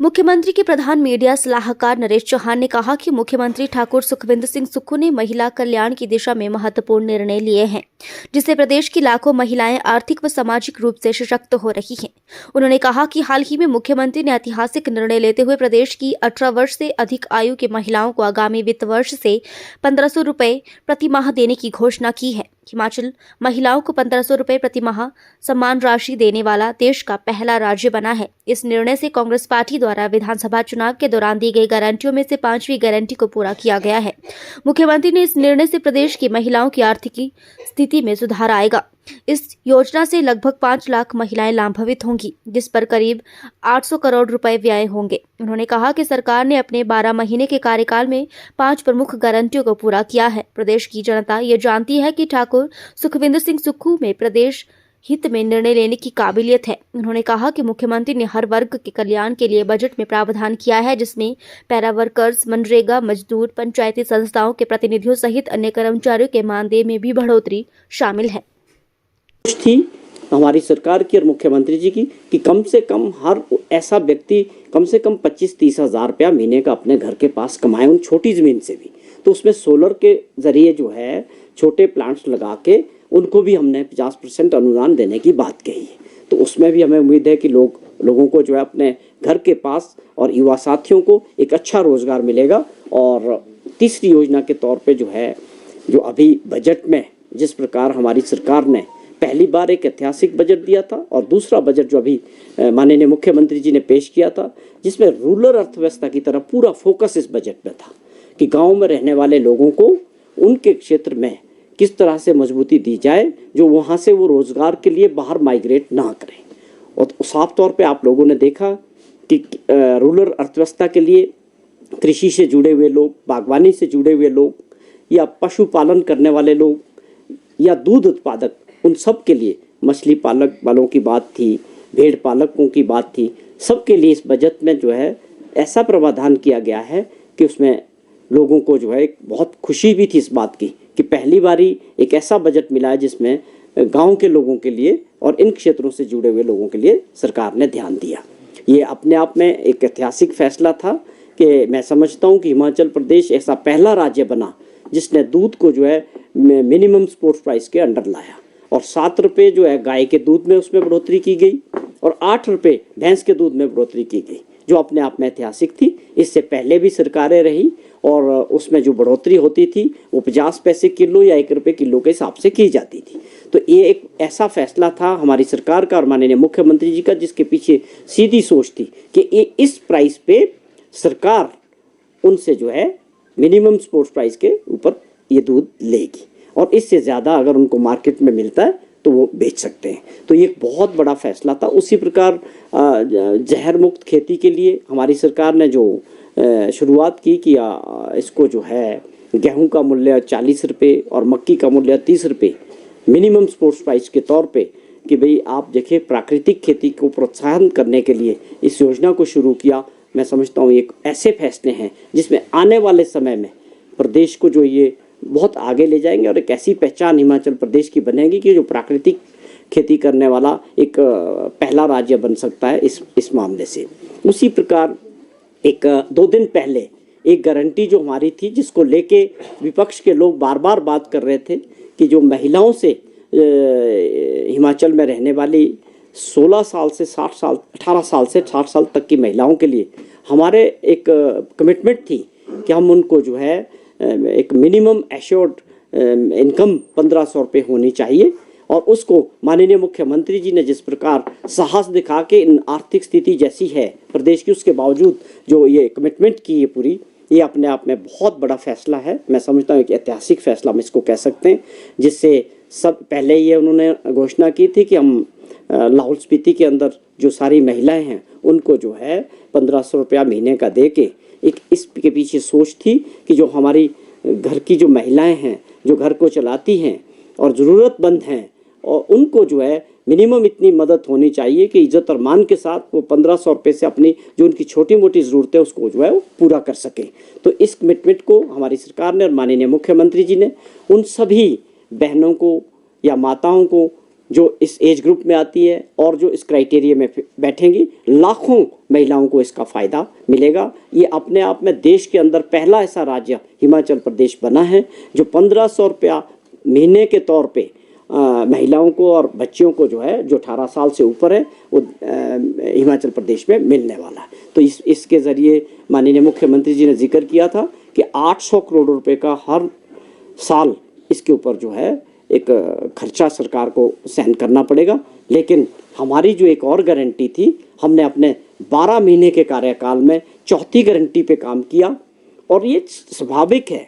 मुख्यमंत्री के प्रधान मीडिया सलाहकार नरेश चौहान ने कहा कि मुख्यमंत्री ठाकुर सुखविंदर सिंह सुक्खू ने महिला कल्याण की दिशा में महत्वपूर्ण निर्णय लिए हैं, जिससे प्रदेश की लाखों महिलाएं आर्थिक व सामाजिक रूप से सशक्त हो रही हैं। उन्होंने कहा कि हाल ही में मुख्यमंत्री ने ऐतिहासिक निर्णय लेते हुए प्रदेश की 18 वर्ष से अधिक आयु के महिलाओं को आगामी वित्त वर्ष से 1500 रुपये प्रति माह देने की घोषणा की है। हिमाचल महिलाओं को 1500 रुपये प्रति माह सम्मान राशि देने वाला देश का पहला राज्य बना है। इस निर्णय से कांग्रेस पार्टी द्वारा विधानसभा चुनाव के दौरान दी गई गारंटियों में से 5वीं गारंटी को पूरा किया गया है। मुख्यमंत्री ने इस निर्णय से प्रदेश की महिलाओं की आर्थिक स्थिति में सुधार आएगा। इस योजना से लगभग 5 लाख महिलाएं लाभान्वित होंगी, जिस पर करीब 800 करोड़ रुपए व्यय होंगे। उन्होंने कहा कि सरकार ने अपने 12 महीने के कार्यकाल में 5 प्रमुख गारंटियों को पूरा किया है। प्रदेश की जनता ये जानती है कि ठाकुर सुखविंदर सिंह सुक्खू में प्रदेश हित में निर्णय लेने की काबिलियत है। उन्होंने कहा कि मुख्यमंत्री ने हर वर्ग के कल्याण के लिए बजट में प्रावधान किया है, जिसमें पैरा वर्कर्स, मनरेगा मजदूर, पंचायती संस्थाओं के प्रतिनिधियों सहित अन्य कर्मचारियों के मानदेय में भी बढ़ोतरी शामिल है। थी हमारी सरकार की और मुख्यमंत्री जी की कि कम से कम हर ऐसा व्यक्ति कम से कम 25-30 हज़ार रुपया महीने का अपने घर के पास कमाए, उन छोटी ज़मीन से भी। तो उसमें सोलर के ज़रिए जो है छोटे प्लांट्स लगा के उनको भी हमने 50% अनुदान देने की बात कही है। तो उसमें भी हमें उम्मीद है कि लोगों को जो है अपने घर के पास और युवा साथियों को एक अच्छा रोज़गार मिलेगा। और तीसरी योजना के तौर पे जो है, जो अभी बजट में जिस प्रकार हमारी सरकार ने पहली बार एक ऐतिहासिक बजट दिया था और दूसरा बजट जो अभी माननीय मुख्यमंत्री जी ने पेश किया था, जिसमें रूरल अर्थव्यवस्था की तरफ पूरा फोकस इस बजट में था कि गांव में रहने वाले लोगों को उनके क्षेत्र में किस तरह से मजबूती दी जाए, जो वहां से वो रोजगार के लिए बाहर माइग्रेट ना करें। और साफ तौर पे आप लोगों ने देखा कि रूरल अर्थव्यवस्था के लिए कृषि से जुड़े हुए लोग, बागवानी से जुड़े हुए लोग, या पशुपालन करने वाले लोग, या दूध उत्पादक, उन सब के लिए, मछली पालक वालों की बात थी, भेड़ पालकों की बात थी, सबके लिए इस बजट में जो है ऐसा प्रावधान किया गया है कि उसमें लोगों को जो है बहुत खुशी भी थी इस बात की कि पहली बारी एक ऐसा बजट मिला है जिसमें गांव के लोगों के लिए और इन क्षेत्रों से जुड़े हुए लोगों के लिए सरकार ने ध्यान दिया। ये अपने आप में एक ऐतिहासिक फैसला था कि मैं समझता हूँ कि हिमाचल प्रदेश ऐसा पहला राज्य बना जिसने दूध को जो है मिनिमम सपोर्ट प्राइस के अंडर लाया। और 7 रुपये जो है गाय के दूध में उसमें बढ़ोतरी की गई और 8 रुपये भैंस के दूध में बढ़ोतरी की गई, जो अपने आप में ऐतिहासिक थी। इससे पहले भी सरकारें रही और उसमें जो बढ़ोतरी होती थी वो 50 पैसे किलो या 1 रुपये किलो के हिसाब से की जाती थी। तो ये एक ऐसा फैसला था हमारी सरकार का और माननीय मुख्यमंत्री जी का, जिसके पीछे सीधी सोच थी कि ये इस प्राइस पे सरकार उनसे जो है मिनिमम सपोर्ट प्राइस के ऊपर ये दूध लेगी और इससे ज़्यादा अगर उनको मार्केट में मिलता है तो वो बेच सकते हैं। तो ये एक बहुत बड़ा फैसला था। उसी प्रकार जहर मुक्त खेती के लिए हमारी सरकार ने जो शुरुआत की कि इसको जो है गेहूं का मूल्य 40 रुपये और मक्की का मूल्य 30 रुपये मिनिमम सपोर्ट प्राइस के तौर पे, कि भाई आप देखिए प्राकृतिक खेती को प्रोत्साहन करने के लिए इस योजना को शुरू किया। मैं समझता हूँ एक ऐसे फैसले हैं जिसमें आने वाले समय में प्रदेश को जो ये बहुत आगे ले जाएंगे और एक ऐसी पहचान हिमाचल प्रदेश की बनेगी कि जो प्राकृतिक खेती करने वाला एक पहला राज्य बन सकता है इस मामले से। उसी प्रकार एक 2 दिन पहले एक गारंटी जो हमारी थी, जिसको लेके विपक्ष के लोग बार बार बात कर रहे थे कि जो महिलाओं से हिमाचल में रहने वाली 16 साल से 60 साल 18 साल से 60 साल तक की महिलाओं के लिए हमारे एक कमिटमेंट थी कि हम उनको जो है एक मिनिमम एश्योर्ड इनकम 1500 रुपये होनी चाहिए। और उसको माननीय मुख्यमंत्री जी ने जिस प्रकार साहस दिखा के इन आर्थिक स्थिति जैसी है प्रदेश की, उसके बावजूद जो ये कमिटमेंट की है पूरी, ये अपने आप में बहुत बड़ा फैसला है। मैं समझता हूँ एक ऐतिहासिक फैसला हम इसको कह सकते हैं, जिससे सब पहले ये उन्होंने घोषणा की थी कि हम लाहौल स्पीति के अंदर जो सारी महिलाएं हैं उनको जो है 1500 रुपया महीने का दे के, एक इसके पीछे सोच थी कि जो हमारी घर की जो महिलाएं हैं जो घर को चलाती हैं और ज़रूरतमंद हैं, और उनको जो है मिनिमम इतनी मदद होनी चाहिए कि इज्जत और मान के साथ वो 1500 रुपये से अपनी जो उनकी छोटी मोटी ज़रूरतें उसको जो है वो पूरा कर सकें। तो इस कमिटमेंट को हमारी सरकार ने और माननीय मुख्यमंत्री जी ने उन सभी बहनों को या माताओं को जो इस एज ग्रुप में आती है और जो इस क्राइटेरिया में बैठेंगी, लाखों महिलाओं को इसका फ़ायदा मिलेगा। ये अपने आप में देश के अंदर पहला ऐसा राज्य हिमाचल प्रदेश बना है जो 1500 रुपया महीने के तौर पे महिलाओं को और बच्चियों को जो है, जो 18 साल से ऊपर है, वो हिमाचल प्रदेश में मिलने वाला है। तो इसके ज़रिए माननीय मुख्यमंत्री जी ने जिक्र किया था कि 800 करोड़ रुपए का हर साल इसके ऊपर जो है एक खर्चा सरकार को सहन करना पड़ेगा। लेकिन हमारी जो एक और गारंटी थी, हमने अपने 12 महीने के कार्यकाल में चौथी गारंटी पे काम किया। और ये स्वाभाविक है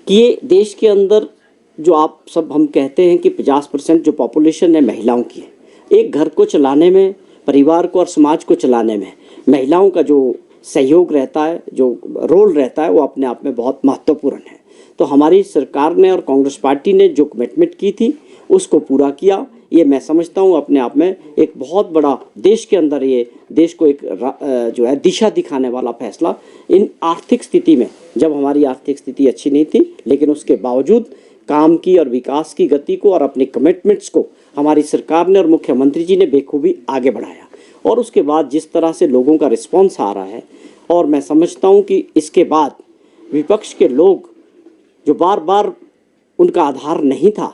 कि ये देश के अंदर जो आप सब हम कहते हैं कि 50% जो पॉपुलेशन है महिलाओं की है। एक घर को चलाने में, परिवार को और समाज को चलाने में महिलाओं का जो सहयोग रहता है, जो रोल रहता है, वो अपने आप में बहुत महत्वपूर्ण है। तो हमारी सरकार ने और कांग्रेस पार्टी ने जो कमिटमेंट की थी उसको पूरा किया। ये मैं समझता हूँ अपने आप में एक बहुत बड़ा, देश के अंदर ये देश को एक जो है दिशा दिखाने वाला फैसला। इन आर्थिक स्थिति में, जब हमारी आर्थिक स्थिति अच्छी नहीं थी, लेकिन उसके बावजूद काम की और विकास की गति को और अपने कमिटमेंट्स को हमारी सरकार ने और मुख्यमंत्री जी ने बेखूबी आगे बढ़ाया। और उसके बाद जिस तरह से लोगों का रिस्पॉन्स आ रहा है, और मैं समझता हूँ कि इसके बाद विपक्ष के लोग जो बार बार, उनका आधार नहीं था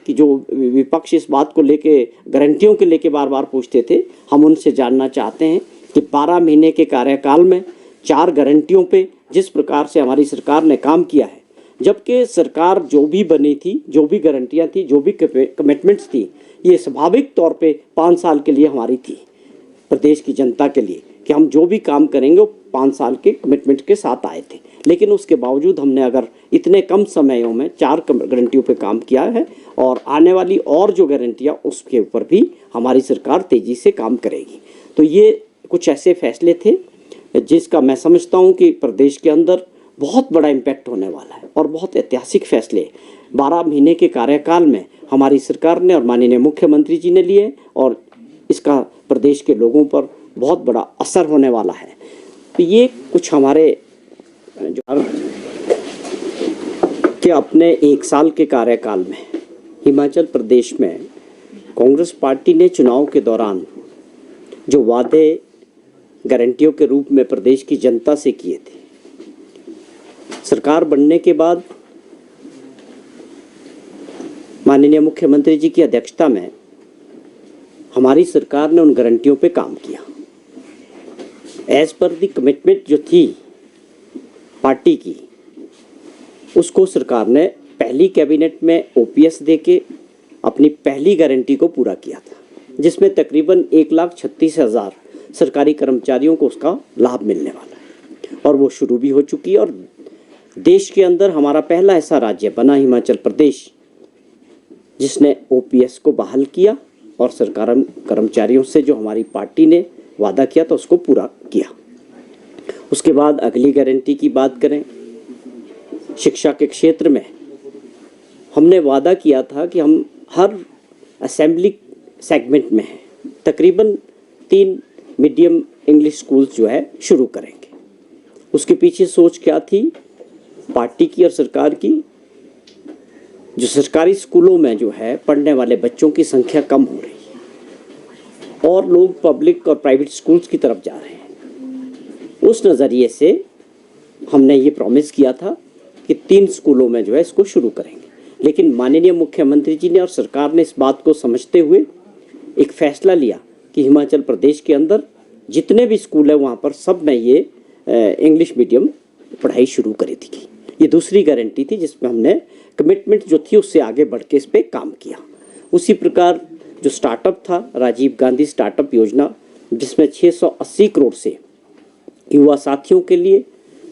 कि जो विपक्ष इस बात को लेके, गारंटियों के लेके बार बार पूछते थे, हम उनसे जानना चाहते हैं कि 12 महीने के कार्यकाल में 4 गारंटियों पे जिस प्रकार से हमारी सरकार ने काम किया है, जबकि सरकार जो भी बनी थी, जो भी गारंटियां थी, जो भी कमिटमेंट्स थी, ये स्वाभाविक तौर पे 5 साल के लिए हमारी थी, प्रदेश की जनता के लिए, कि हम जो भी काम करेंगे वो 5 साल के कमिटमेंट के साथ आए थे। लेकिन उसके बावजूद हमने अगर इतने कम समयों में 4 गारंटियों पे काम किया है, और आने वाली और जो गारंटियाँ उसके ऊपर भी हमारी सरकार तेज़ी से काम करेगी। तो ये कुछ ऐसे फैसले थे जिसका मैं समझता हूँ कि प्रदेश के अंदर बहुत बड़ा इम्पैक्ट होने वाला है, और बहुत ऐतिहासिक फैसले 12 महीने के कार्यकाल में हमारी सरकार ने और माननीय मुख्यमंत्री जी ने लिए, और इसका प्रदेश के लोगों पर बहुत बड़ा असर होने वाला है। तो ये कुछ हमारे जो कि अपने 1 साल के कार्यकाल में हिमाचल प्रदेश में कांग्रेस पार्टी ने चुनाव के दौरान जो वादे गारंटियों के रूप में प्रदेश की जनता से किए थे, सरकार बनने के बाद माननीय मुख्यमंत्री जी की अध्यक्षता में हमारी सरकार ने उन गारंटियों पे काम किया। एज पर दी कमिटमेंट जो थी पार्टी की, उसको सरकार ने पहली कैबिनेट में ओपीएस देके अपनी पहली गारंटी को पूरा किया था, जिसमें तकरीबन 1,36,000 सरकारी कर्मचारियों को उसका लाभ मिलने वाला है, और वो शुरू भी हो चुकी है। और देश के अंदर हमारा पहला ऐसा राज्य बना हिमाचल प्रदेश जिसने ओपीएस को बहाल किया, और सरकार कर्मचारियों से जो हमारी पार्टी ने वादा किया था उसको पूरा किया। उसके बाद अगली गारंटी की बात करें, शिक्षा के क्षेत्र में हमने वादा किया था कि हम हर असेंबली सेगमेंट में तकरीबन 3 मीडियम इंग्लिश स्कूल्स जो है शुरू करेंगे। उसके पीछे सोच क्या थी पार्टी की और सरकार की? जो सरकारी स्कूलों में जो है पढ़ने वाले बच्चों की संख्या कम हो रही है और लोग पब्लिक और प्राइवेट स्कूल्स की तरफ जा रहे हैं। उस नज़रिए से हमने ये प्रॉमिस किया था कि 3 स्कूलों में जो है इसको शुरू करेंगे, लेकिन माननीय मुख्यमंत्री जी ने और सरकार ने इस बात को समझते हुए एक फैसला लिया कि हिमाचल प्रदेश के अंदर जितने भी स्कूल हैं वहाँ पर सब में ये इंग्लिश मीडियम पढ़ाई शुरू करी थी। ये दूसरी गारंटी थी जिसमें हमने कमिटमेंट जो थी उससे आगे बढ़ के इस पर काम किया। उसी प्रकार जो स्टार्टअप था, राजीव गांधी स्टार्टअप योजना, जिसमें 680 करोड़ से युवा साथियों के लिए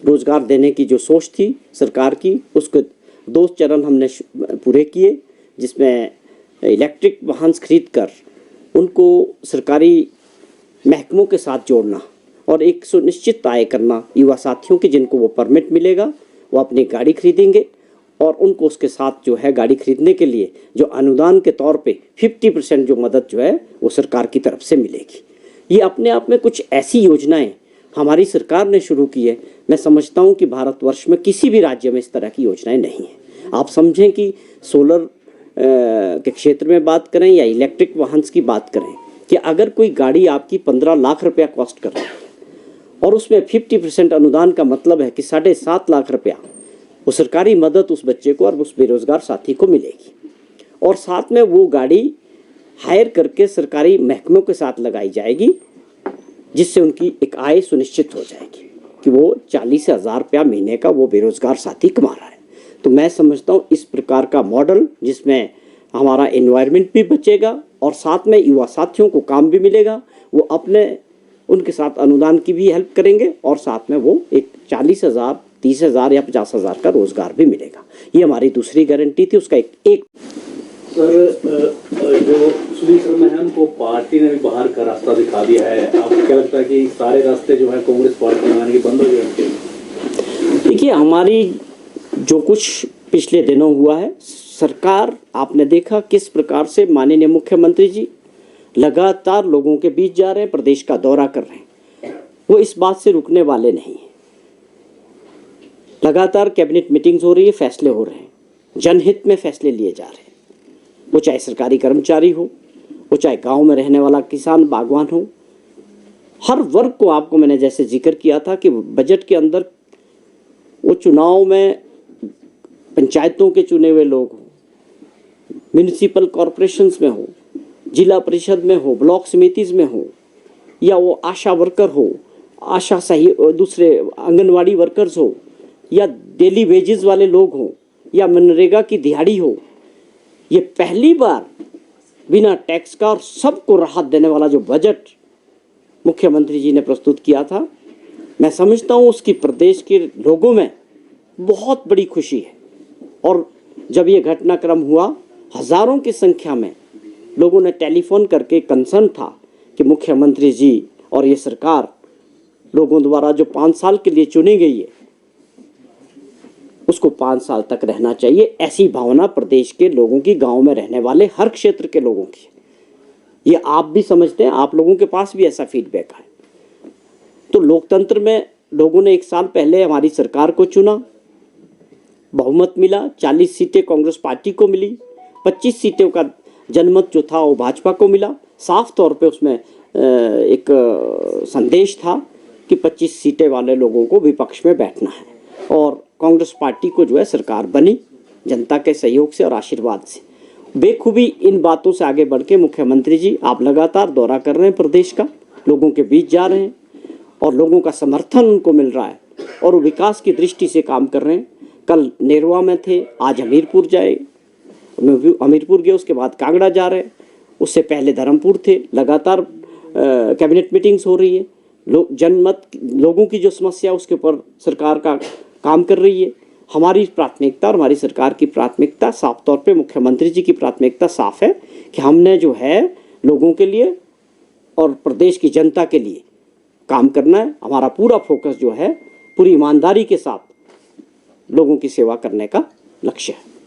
रोजगार देने की जो सोच थी सरकार की, उसके 2 चरण हमने पूरे किए, जिसमें इलेक्ट्रिक वाहन खरीद कर उनको सरकारी महकमों के साथ जोड़ना और एक सुनिश्चित आय करना युवा साथियों की, जिनको वो परमिट मिलेगा वो अपनी गाड़ी खरीदेंगे और उनको उसके साथ जो है गाड़ी खरीदने के लिए जो अनुदान के तौर पे 50% जो मदद जो है वो सरकार की तरफ से मिलेगी। ये अपने आप में कुछ ऐसी योजनाएं हमारी सरकार ने शुरू की है, मैं समझता हूँ कि भारतवर्ष में किसी भी राज्य में इस तरह की योजनाएं नहीं हैं। आप समझें कि सोलर के क्षेत्र में बात करें या इलेक्ट्रिक वाहन की बात करें, कि अगर कोई गाड़ी आपकी 15 लाख रुपया कॉस्ट कर रही है और उसमें 50% अनुदान का मतलब है कि 7.5 लाख रुपया वो सरकारी मदद उस बच्चे को और उस बेरोजगार साथी को मिलेगी, और साथ में वो गाड़ी हायर करके सरकारी महकमों के साथ लगाई जाएगी, जिससे उनकी एक आय सुनिश्चित हो जाएगी कि वो 40,000 रुपया महीने का वो बेरोजगार साथी कमा रहा है। तो मैं समझता हूँ इस प्रकार का मॉडल, जिसमें हमारा एनवायरनमेंट भी बचेगा और साथ में युवा साथियों को काम भी मिलेगा, वो अपने उनके साथ अनुदान की भी हेल्प करेंगे और साथ में वो एक 40,000, 30,000 या 50,000 का रोजगार भी मिलेगा। ये हमारी दूसरी गारंटी थी। उसका एक सर, जो सुनील शर्मा है उनको पार्टी ने भी बाहर का रास्ता दिखा दिया है। आपको क्या लगता है कि सारे रास्ते जो है कांग्रेस पार्टी में आने के बंद हो जाएंगे? देखिए, हमारी जो कुछ पिछले दिनों हुआ है, सरकार आपने देखा किस प्रकार से माननीय मुख्यमंत्री जी लगातार लोगों के बीच जा रहे हैं, प्रदेश का दौरा कर रहे हैं। वो इस बात से रुकने वाले नहीं हैं। लगातार कैबिनेट मीटिंग्स हो रही है, फैसले हो रहे हैं, जनहित में फैसले लिए जा रहे हैं। वो चाहे सरकारी कर्मचारी हो, वो चाहे गांव में रहने वाला किसान बागवान हो, हर वर्ग को आपको मैंने जैसे जिक्र किया था कि बजट के अंदर वो चुनाव में पंचायतों के चुने हुए लोग हो, म्यूनिसिपल कॉरपोरेशंस में हो, जिला परिषद में हो, ब्लॉक समितिज में हो, या वो आशा वर्कर हो, आशा सही दूसरे आंगनवाड़ी वर्कर्स हो, या डेली वेजेस वाले लोग हों, या मनरेगा की दिहाड़ी हो, ये पहली बार बिना टैक्स का और सबको राहत देने वाला जो बजट मुख्यमंत्री जी ने प्रस्तुत किया था, मैं समझता हूँ उसकी प्रदेश के लोगों में बहुत बड़ी खुशी है। और जब ये घटनाक्रम हुआ, हजारों की संख्या में लोगों ने टेलीफोन करके कंसर्न था कि मुख्यमंत्री जी और ये सरकार लोगों द्वारा जो 5 साल के लिए चुनी गई है उसको 5 साल तक रहना चाहिए। ऐसी भावना प्रदेश के लोगों की, गांव में रहने वाले हर क्षेत्र के लोगों की, ये आप भी समझते हैं, आप लोगों के पास भी ऐसा फीडबैक है। तो लोकतंत्र में लोगों ने 1 साल पहले हमारी सरकार को चुना, बहुमत मिला, 40 सीटें कांग्रेस पार्टी को मिली, 25 सीटों का जनमत जो था वो भाजपा को मिला। साफ तौर पे उसमें एक संदेश था कि 25 सीटें वाले लोगों को विपक्ष में बैठना है, और कांग्रेस पार्टी को जो है सरकार बनी जनता के सहयोग से और आशीर्वाद से। बेखूबी इन बातों से आगे बढ़ के मुख्यमंत्री जी आप लगातार दौरा कर रहे हैं, प्रदेश का लोगों के बीच जा रहे हैं और लोगों का समर्थन उनको मिल रहा है और वो विकास की दृष्टि से काम कर रहे हैं। कल नेरवा में थे, आज हमीरपुर गए, उसके बाद कांगड़ा जा रहे हैं, उससे पहले धर्मपुर थे। लगातार कैबिनेट मीटिंग्स हो रही है, जनमत लोगों की जो समस्या उसके ऊपर सरकार का काम कर रही है। हमारी प्राथमिकता और हमारी सरकार की प्राथमिकता साफ तौर पे, मुख्यमंत्री जी की प्राथमिकता साफ है कि हमने जो है लोगों के लिए और प्रदेश की जनता के लिए काम करना है। हमारा पूरा फोकस जो है पूरी ईमानदारी के साथ लोगों की सेवा करने का लक्ष्य है।